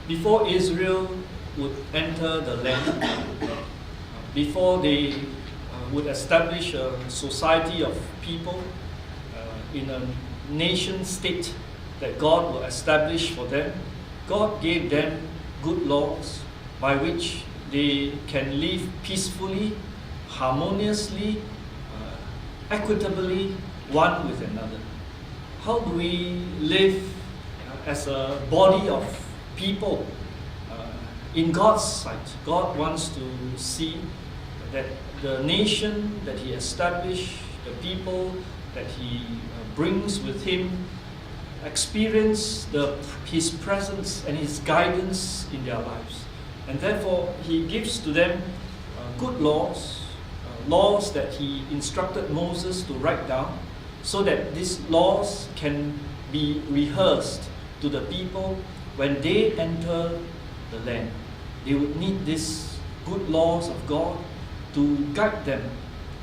before Israel would enter the land, before they would establish a society of people in a nation state that God will establish for them, God gave them good laws by which they can live peacefully, harmoniously, equitably, one with another. How do we live as a body of people in God's sight? God wants to see that the nation that He established, the people that He brings with Him, experience His presence and His guidance in their lives. And therefore, He gives to them good laws, laws that He instructed Moses to write down, so that these laws can be rehearsed to the people when they enter the land. They would need these good laws of God to guide them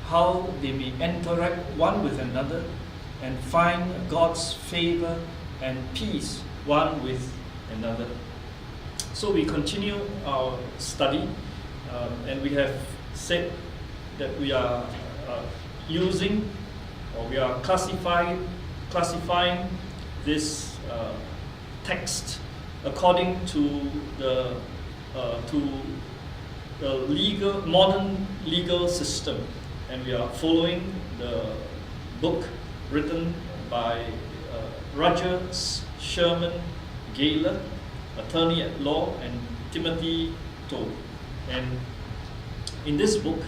how they may interact one with another and find God's favor and peace one with another. So we continue our study, and we have said that we are using, or we are classifying this text according to the modern legal system, and we are following the book written by Roger Sherman Gaylor, attorney at law, and Timothy Todd. And in this book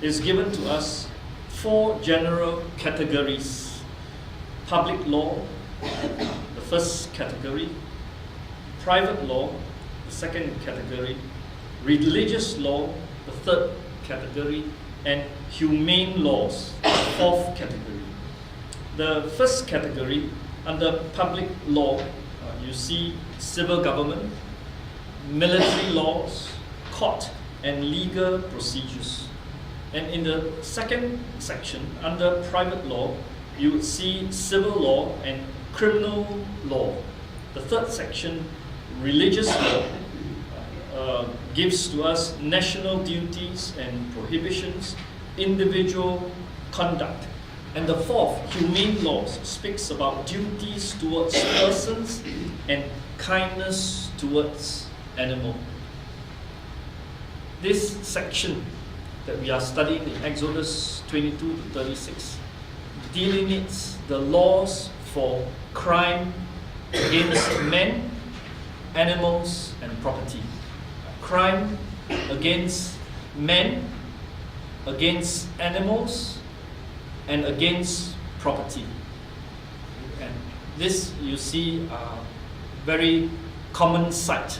is given to us 4 general categories: public law, the first category; private law, the second category; religious law, the third category; and humane laws, the fourth category. The first category, under public law, you see civil government, military laws, court and legal procedures. And in the second section, under private law, you would see civil law and criminal law. The third section, religious law, gives to us national duties and prohibitions, individual conduct. And the fourth, humane laws, speaks about duties towards persons and kindness towards animals. This section that we are studying in Exodus 22 to 36 delineates the laws for crime against men, animals, and property. Crime against men, against animals, and against property. And this, you see, very common sight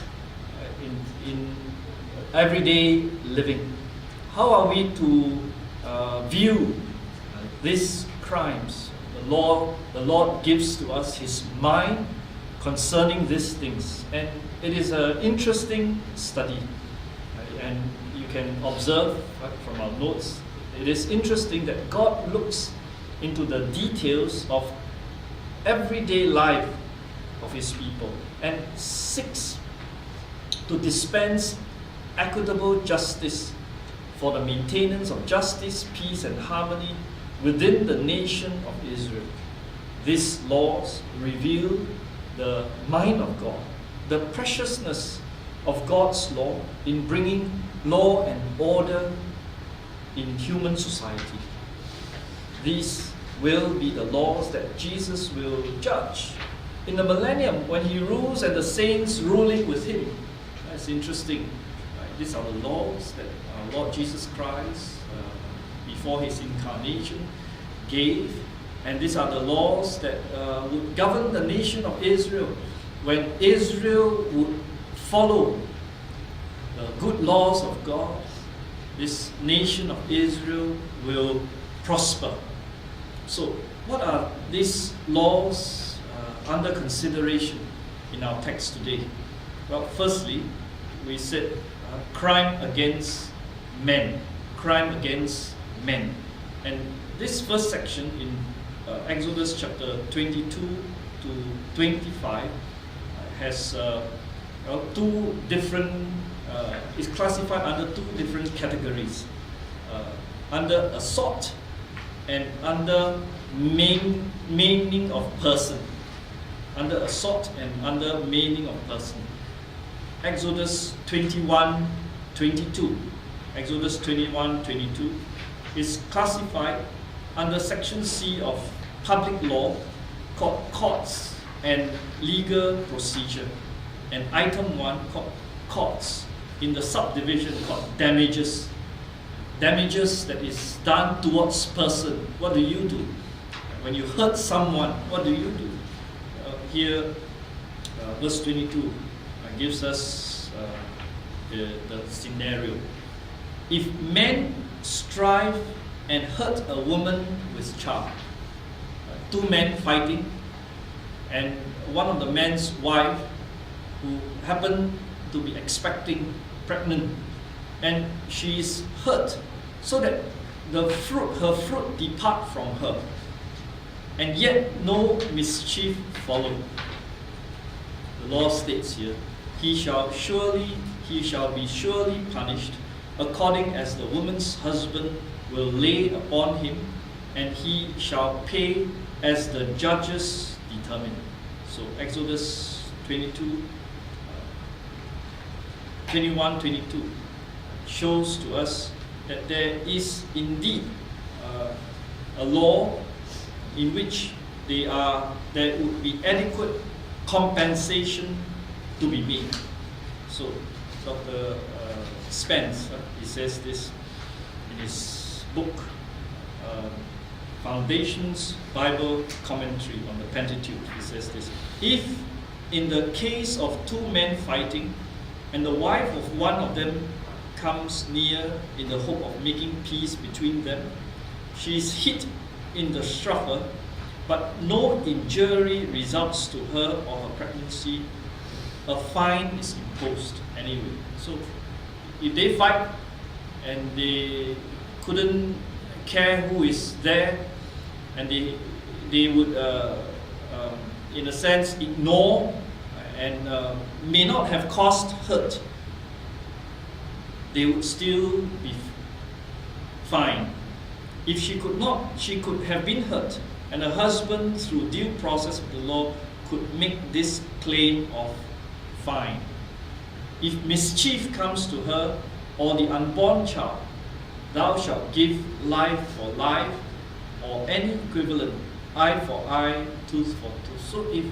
in everyday living. How are we to view these crimes? The Lord gives to us His mind concerning these things, and it is an interesting study. And you can observe from our notes, it is interesting that God looks into the details of everyday life of His people and seeks to dispense equitable justice for the maintenance of justice, peace, and harmony within the nation of Israel. These laws reveal the mind of God, the preciousness of God's law in bringing law and order in human society. These will be the laws that Jesus will judge in the millennium when He rules and the saints ruling with Him. That's interesting. These are the laws that our Lord Jesus Christ, before His incarnation, gave. And these are the laws that would govern the nation of Israel when Israel would follow the good laws of God. This nation of Israel will prosper. So, what are these laws under consideration in our text today? Well, firstly, we said crime against men. Crime against men. And this first section in Exodus chapter 22 to 25 has two different, is classified under two different categories, under assault and under maiming of person. Under assault and under maiming of person. Exodus 21:22. Exodus 21:22 is classified under section C of public law called courts and legal procedure. And item 1 called courts in the subdivision called damages. Damages that is done towards person. What do you do? When you hurt someone, what do you do? Here, verse 22 gives us the scenario. If men strive and hurt a woman with child, two men fighting, and one of the man's wife who happened to be expecting, pregnant, and she is hurt, so that her fruit depart from her, and yet no mischief follow. The law states here, he shall be surely punished, according as the woman's husband will lay upon him, and he shall pay as the judges determine. So Exodus 21:22 shows to us that there is indeed a law in which there would be adequate compensation to be made. So Dr. Spence, he says this in his book, Foundations Bible Commentary on the Pentateuch. He says this: if in the case of two men fighting, and the wife of one of them comes near in the hope of making peace between them, she is hit in the struggle, but no injury results to her or her pregnancy, a fine is imposed anyway. So if they fight and they couldn't care who is there, and they would in a sense ignore and may not have caused hurt, they would still be fined. If she could have been hurt, and her husband, through due process of the law, could make this claim of fine. If mischief comes to her or the unborn child, thou shalt give life for life, or any equivalent, eye for eye, tooth for tooth. So if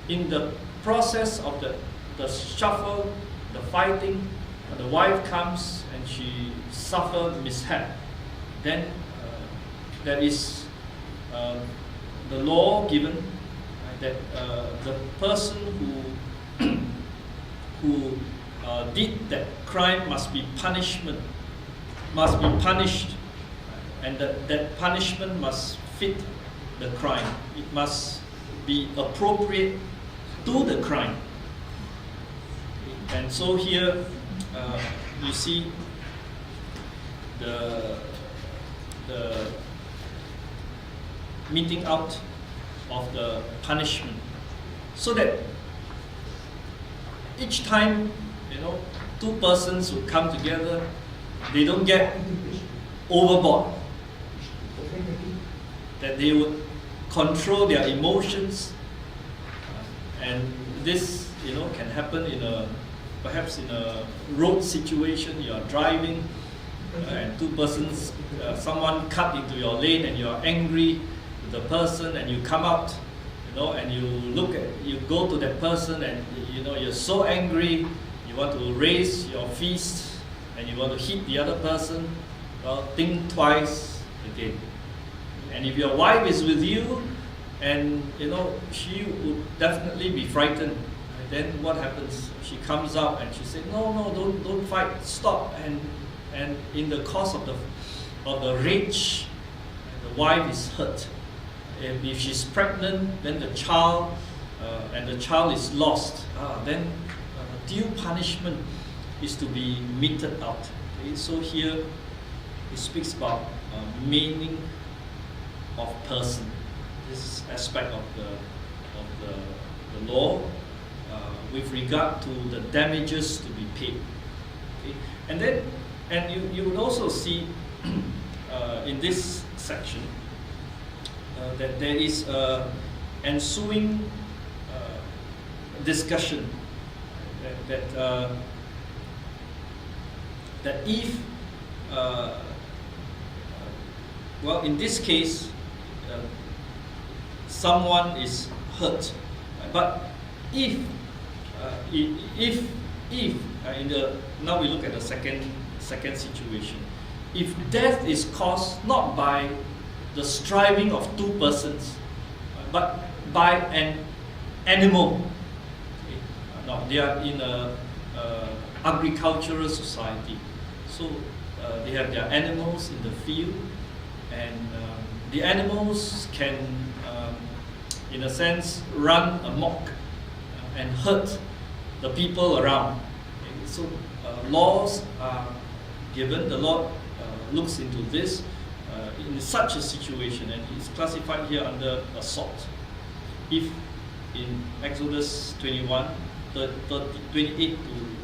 in the process of the shuffle, the fighting, the wife comes and she suffers mishap, then there is the law given that the person who did that crime must be punished, and that punishment must fit the crime. It must be appropriate to the crime. And so here you see the meting out of the punishment, so that each time, two persons who come together, they don't get overboard, that they would control their emotions, and this can happen perhaps in a road situation. You are driving and two persons, someone cut into your lane, and you are angry with the person, and you come out, and you go to that person, and you're so angry, you want to raise your fist and you want to hit the other person. Well, think twice again. And if your wife is with you, and she would definitely be frightened, then what happens? She comes up and she says, no, don't fight, stop. And in the course of the rage, the wife is hurt. If she's pregnant, then the child is lost. Then due punishment is to be meted out. Okay? So here it speaks about meaning of person. This aspect of the law with regard to the damages to be paid. Okay? And you would also see in this section that there is ensuing discussion that if well, in this case, someone is hurt, but if now we look at the second situation, if death is caused not by the striving of two persons, but by an animal. Okay? Now they are in a agricultural society, so they have their animals in the field, and the animals can, in a sense, run amok and hurt the people around. Okay? So laws are given. The Lord looks into this in such a situation, and it's classified here under assault. If in Exodus 21, 28 to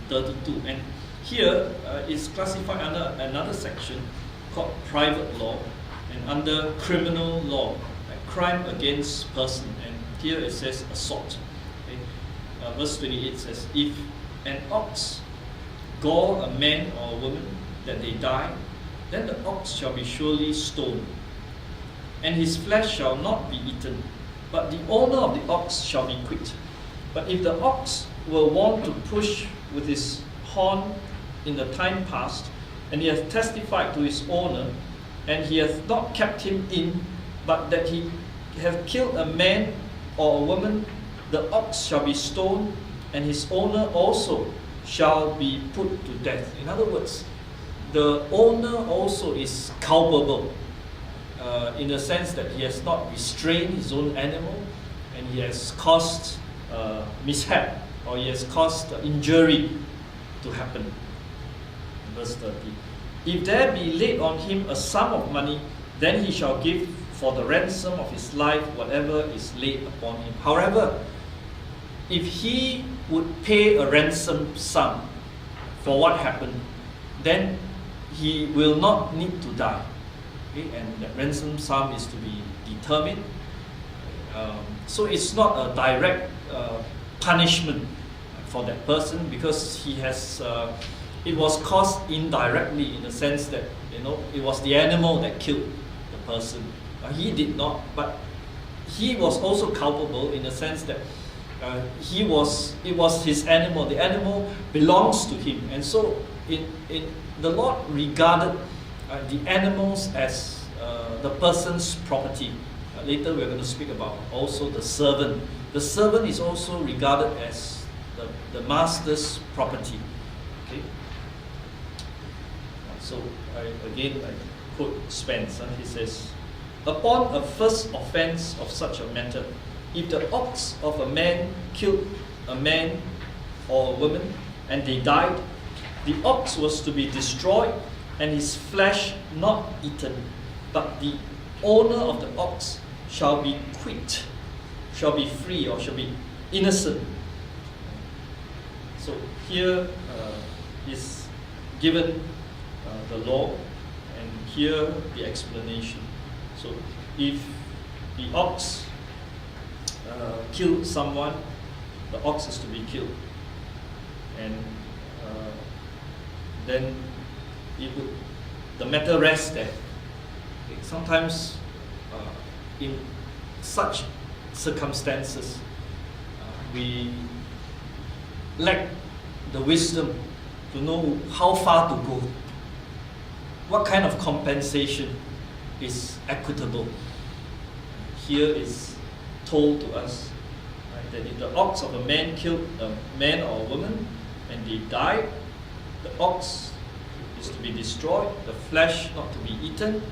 32, and here it's classified under another section called private law, and under criminal law, like crime against person, and here it says assault. Okay? Verse 28 says, if an ox gore a man or a woman that they die, then the ox shall be surely stoned, and his flesh shall not be eaten, but the owner of the ox shall be quit. But if the ox were wont to push with his horn in the time past, and he hath testified to his owner, and he hath not kept him in, but that he hath killed a man or a woman, the ox shall be stoned, and his owner also shall be put to death. In other words, the owner also is culpable in the sense that he has not restrained his own animal, and he has caused mishap, or he has caused injury to happen. Verse 30. If there be laid on him a sum of money, then he shall give for the ransom of his life whatever is laid upon him. However, if he would pay a ransom sum for what happened, then he will not need to die. Okay? And that ransom sum is to be determined. So it's not a direct punishment for that person, because he has it was caused indirectly, in the sense that it was the animal that killed the person. He did not, but he was also culpable in the sense that it was his animal. The animal belongs to him, and so the Lord regarded the animals as the person's property. Later we're going to speak about also the servant. The servant is also regarded as the master's property. Okay. So I quote Spence. He says, upon a first offense of such a matter, if the ox of a man killed a man or a woman, and they died, the ox was to be destroyed, and his flesh not eaten, but the owner of the ox shall be quit, shall be free, or shall be innocent. So here is given the law, and here the explanation. So if the ox killed someone, the ox is to be killed, and then the matter rests there. Okay. Sometimes in such circumstances, we lack the wisdom to know how far to go. What kind of compensation is equitable? Here is told to us, right, that if the ox of a man killed a man or a woman and they died, the ox is to be destroyed, the flesh not to be eaten,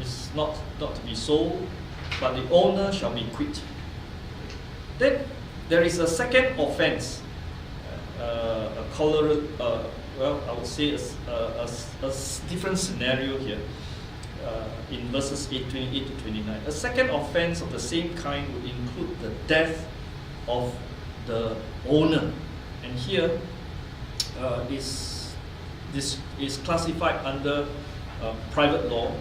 is not to be sold, but the owner shall be quit. Then there is a second offense, I would say a different scenario here in verses 28 to 29. A second offense of the same kind would include the death of the owner. And here this is classified under private law,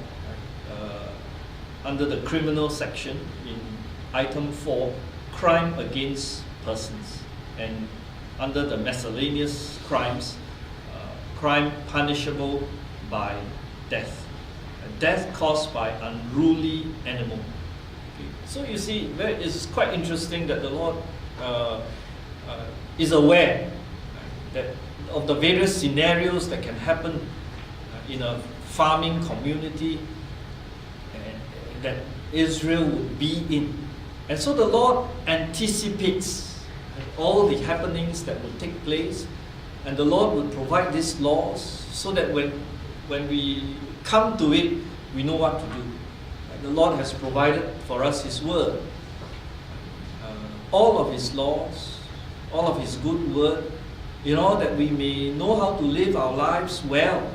under the criminal section in item 4, crime against persons, and under the miscellaneous crimes, crime punishable by death, death caused by unruly animal. Okay. So you see, it's quite interesting that the Lord is aware that of the various scenarios that can happen in a farming community that Israel would be in. And so the Lord anticipates all the happenings that will take place, and the Lord will provide these laws so that when we come to it, we know what to do. And the Lord has provided for us His word, all of His laws, all of His good word, in order that we may know how to live our lives well,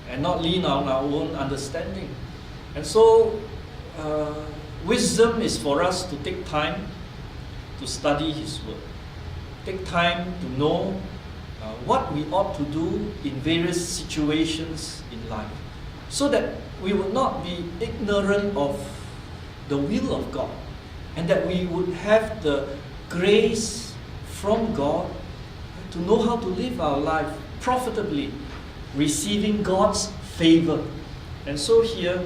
and not lean on our own understanding. And so wisdom is for us to take time to study His word, take time to know what we ought to do in various situations in life, so that we would not be ignorant of the will of God, and that we would have the grace from God to know how to live our life profitably, receiving God's favor. And so here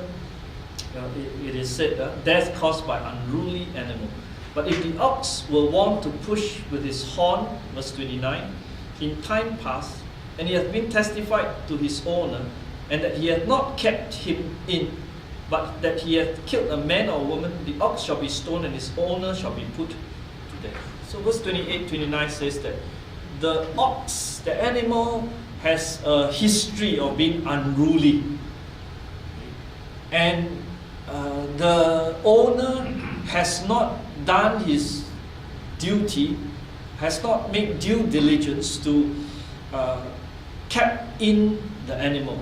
it is said, death caused by unruly animal. But if the ox will want to push with his horn, verse 29, in time past, and he hath been testified to his owner, and that he hath not kept him in, but that he hath killed a man or woman, the ox shall be stoned, and his owner shall be put to death. So verse 28, 29 says that the ox, the animal, has a history of being unruly. And the owner has not done his duty, has not made due diligence to kept in the animal,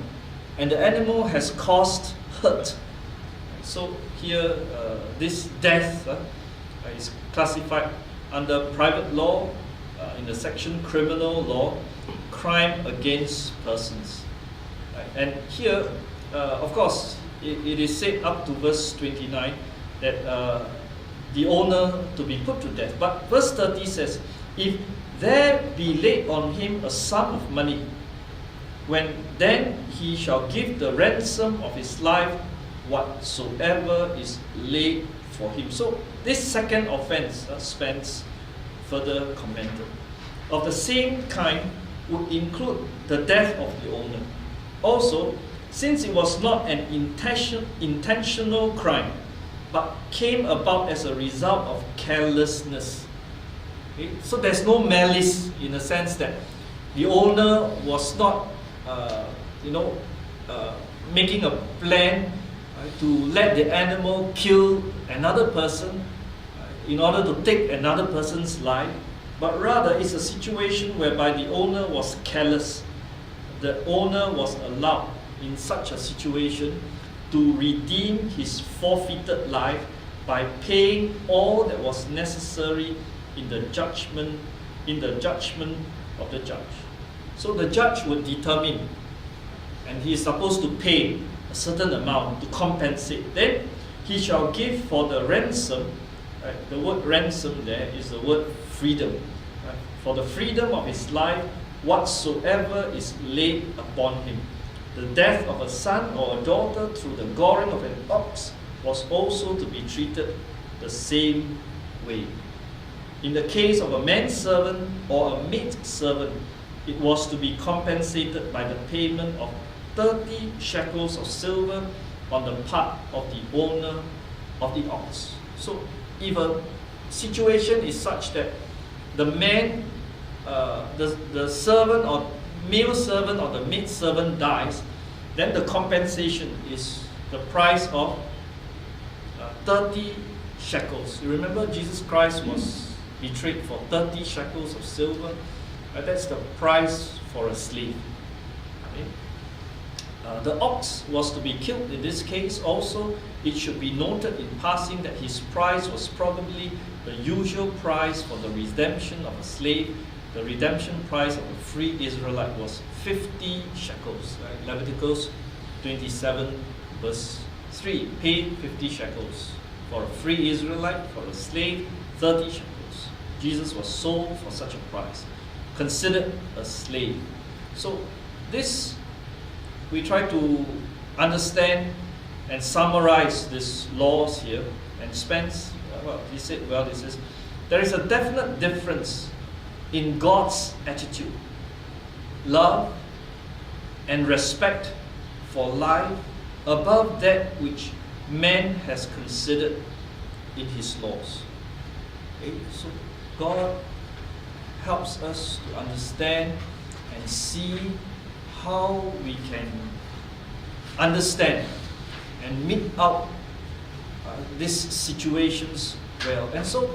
and the animal has caused hurt. So here this death is classified under private law, in the section criminal law, crime against persons. And here, of course, it is said up to verse 29 that the owner to be put to death. But verse 30 says, if there be laid on him a sum of money, then he shall give the ransom of his life whatsoever is laid for him. So this second offense spends further commented. Of the same kind would include the death of the owner. Also, since it was not an intentional crime, but came about as a result of carelessness. Okay? So there's no malice in the sense that the owner was not, making a plan to let the animal kill another person in order to take another person's life, but rather it's a situation whereby the owner was careless. The owner was allowed in such a situation to redeem his forfeited life by paying all that was necessary in the judgment of the judge. So the judge would determine, and he is supposed to pay a certain amount to compensate. Then he shall give for the ransom. Right? The word ransom there is the word freedom. Right? For the freedom of his life, whatsoever is laid upon him. The death of a son or a daughter through the goring of an ox was also to be treated the same way. In the case of a manservant or a maidservant, it was to be compensated by the payment of 30 shekels of silver on the part of the owner of the ox. So if a situation is such that the man, the servant or male servant or the maid servant dies, then the compensation is the price of 30 shekels. You remember Jesus Christ was betrayed for 30 shekels of silver. That's the price for a slave. Okay? The ox was to be killed in this case also. It should be noted in passing that his price was probably the usual price for the redemption of a slave. The redemption price of a free Israelite was 50 shekels. Right? Leviticus 27 verse 3. Pay 50 shekels. For a free Israelite, for a slave, 30 shekels. Jesus was sold for such a price. Considered a slave. So this, we try to understand and summarize these laws here. And Spence, he said, this is, there is a definite difference in God's attitude, love and respect for life above that which man has considered in his laws. Okay? So God helps us to understand and see how we can understand and meet out these situations well. And so,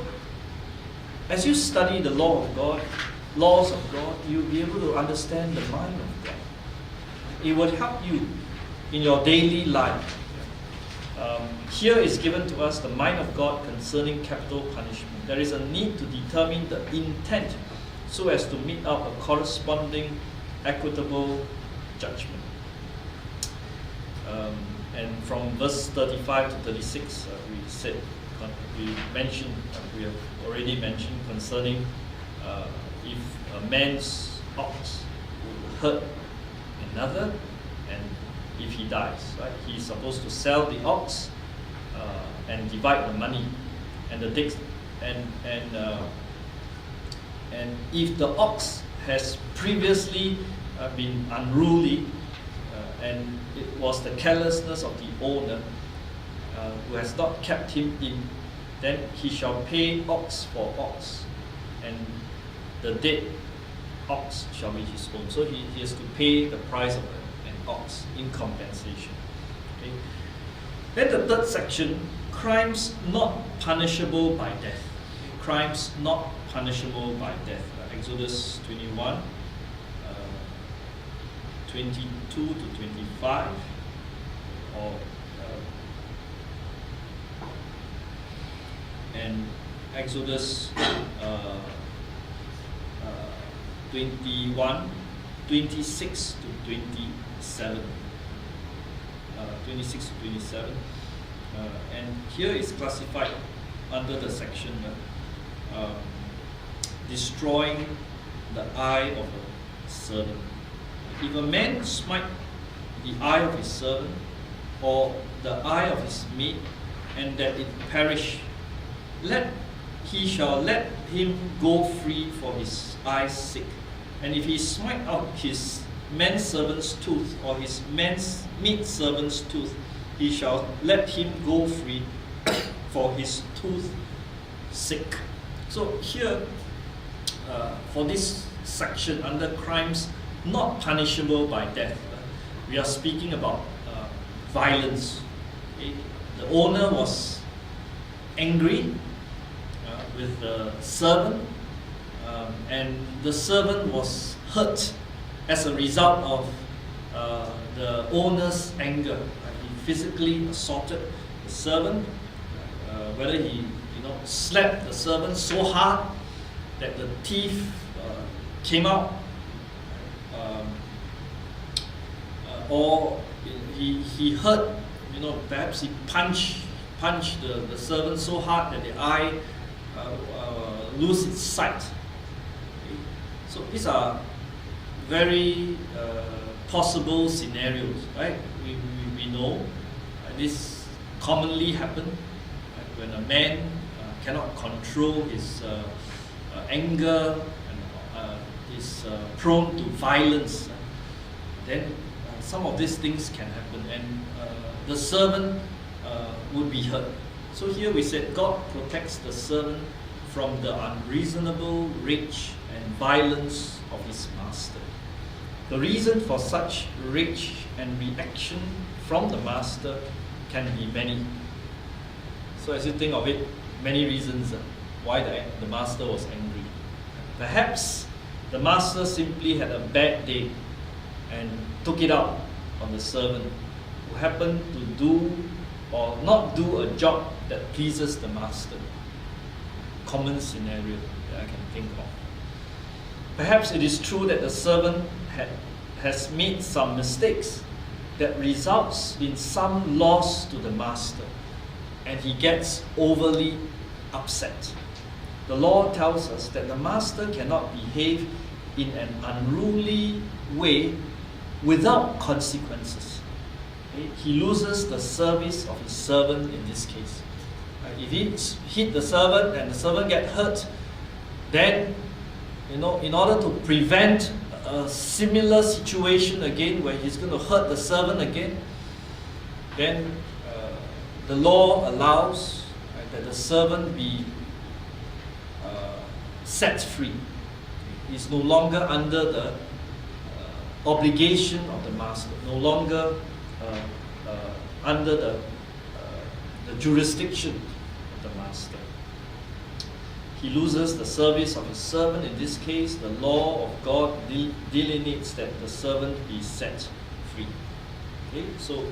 as you study the laws of God, you'll be able to understand the mind of God. It will help you in your daily life. Here is given to us the mind of God concerning capital punishment. There is a need to determine the intent so as to meet out a corresponding equitable judgment. And from verse 35 to 36, we have already mentioned concerning if a man's ox will hurt another, and if he dies, right, he's supposed to sell the ox and divide the money, and and if the ox has previously been unruly, and it was the carelessness of the owner who has not kept him in, then he shall pay ox for ox, and the dead ox shall be his own. So he has to pay the price of an ox in compensation. Okay. Then the third section, crimes not punishable by death. Okay. Crimes not punishable by death. Exodus 21, 22 to 25, or and Exodus 21, 26 to 27. 26 to 27. And here is classified under the section destroying the eye of a servant. If a man smite the eye of his servant, or the eye of his maid, and that it perish, he shall let him go free for his eye's sake. And if he smite out his manservant's tooth, or his man's maid servant's tooth, he shall let him go free for his tooth's sake. So here, for this section under crimes not punishable by death, we are speaking about violence. Okay? The owner was angry with the servant, and the servant was hurt as a result of the owner's anger. He physically assaulted the servant, whether he slapped the servant so hard that the teeth came out, or he hurt, perhaps he punched the servant so hard that the eye lose its sight. Okay. So these are very possible scenarios, right? We know this commonly happen, right? When a man cannot control his anger and is prone to violence, then some of these things can happen, and the servant would be hurt. So here we said God protects the servant from the unreasonable rage and violence of his master. The reason for such rage and reaction from the master can be many. So as you think of it, many reasons why the master was angry. Perhaps the master simply had a bad day and took it out on the servant who happened to do or not do a job that pleases the master. Common scenario that I can think of. Perhaps it is true that the servant has made some mistakes that results in some loss to the master, and he gets overly upset. The law tells us that the master cannot behave in an unruly way without consequences. Okay? He loses the service of his servant in this case. If he hit the servant and the servant get hurt, then in order to prevent a similar situation again where he's going to hurt the servant again, then the law allows that the servant be set free. He's no longer under the obligation of the master, no longer under the jurisdiction of the master. He loses the service of his servant. In this case, the law of God delineates that the servant be set free. Okay, so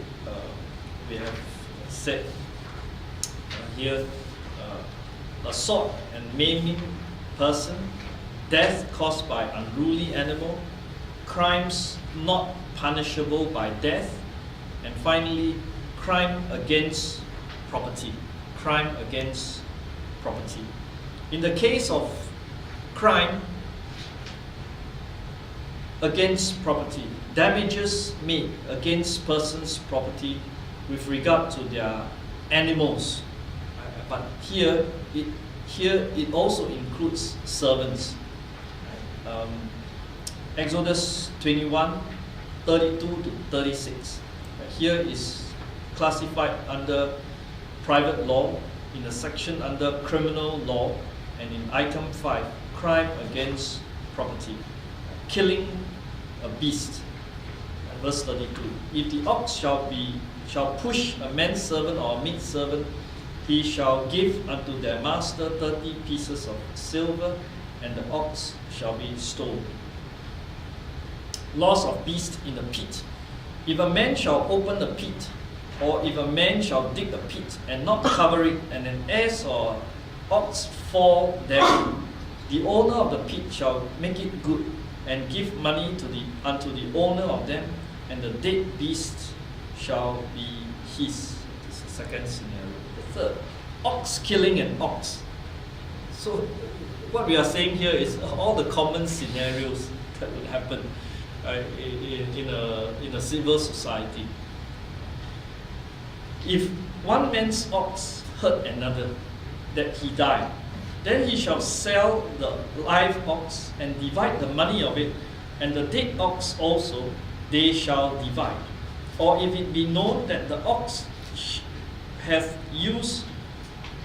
we have said here assault and maiming person, death caused by unruly animal, crimes not punishable by death, and finally, crime against property. Crime against property. In the case of crime against property, damages made against persons' property with regard to their animals. But here it also includes servants. Exodus 21, 32 to 36. Here is classified under private law, in a section under criminal law, and in item 5, crime against property. Killing a beast. Verse 32. If the ox shall push a manservant or a maidservant, he shall give unto their master 30 pieces of silver, and the ox shall be stoned. Loss of beast in a pit. If a man shall open a pit, or if a man shall dig a pit and not cover it, and an ass or ox fall therein, the owner of the pit shall make it good, and give money unto the owner of them, and the dead beast shall be his. This is the second scenario. The third, ox killing an ox. So what we are saying here is all the common scenarios that would happen in a civil society. If one man's ox hurt another, that he died, then he shall sell the live ox and divide the money of it, and the dead ox also they shall divide. Or if it be known that the ox hath used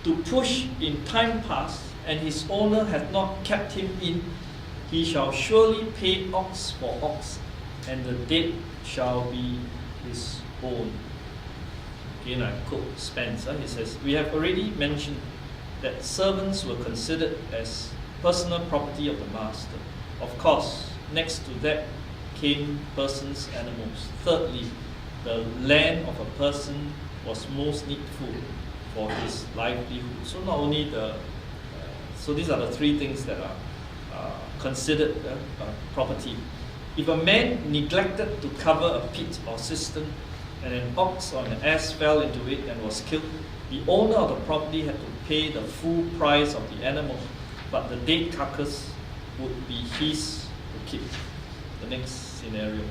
to push in time past, and his owner hath not kept him in, he shall surely pay ox for ox, and the dead shall be his own. Again, I quote Spencer. He says, we have already mentioned that servants were considered as personal property of the master. Of course, next to that came persons, animals. Thirdly, the land of a person was most needful for his livelihood. So not only so these are the three things that are considered property. If a man neglected to cover a pit or cistern, and an ox or an ass fell into it and was killed, the owner of the property had to pay the full price of the animal, but the dead carcass would be his to keep. The next scenario.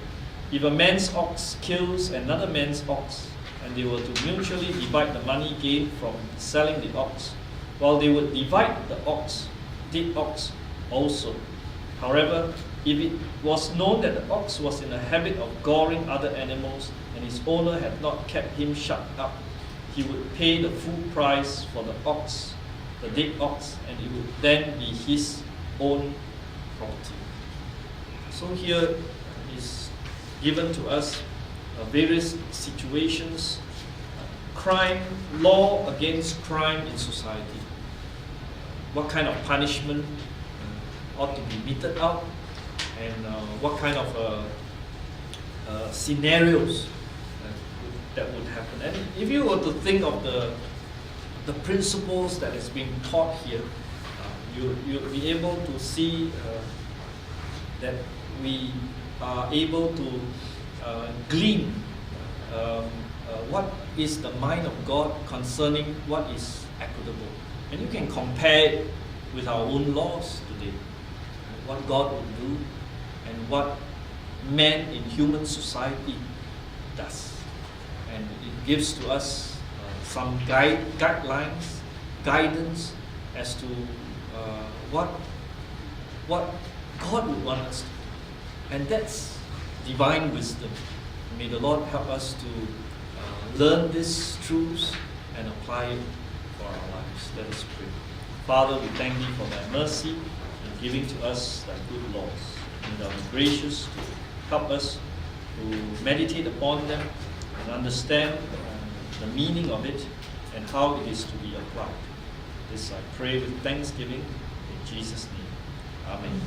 If a man's ox kills another man's ox, and they were to mutually divide the money gained from selling the ox, while they would divide the dead ox also. However, if it was known that the ox was in the habit of goring other animals, and his owner had not kept him shut up, he would pay the full price for the ox, the dead ox, and it would then be his own property. So here is given to us various situations, crime, law against crime in society. What kind of punishment ought to be meted out, and what kind of scenarios that would happen. And if you were to think of the principles that is being taught here, you'll be able to see that we are able to glean what is the mind of God concerning what is equitable. And you can compare it with our own laws today, what God would do and what man in human society does. And it gives to us some guidelines, guidance as to what God would want us to do. And that's divine wisdom. May the Lord help us to learn these truths and apply it for our lives. Let us pray. Father, we thank Thee for Thy mercy in giving to us Thy good laws. And Thou art gracious to help us to meditate upon them and understand the meaning of it and how it is to be applied. This I pray with thanksgiving in Jesus' name. Amen.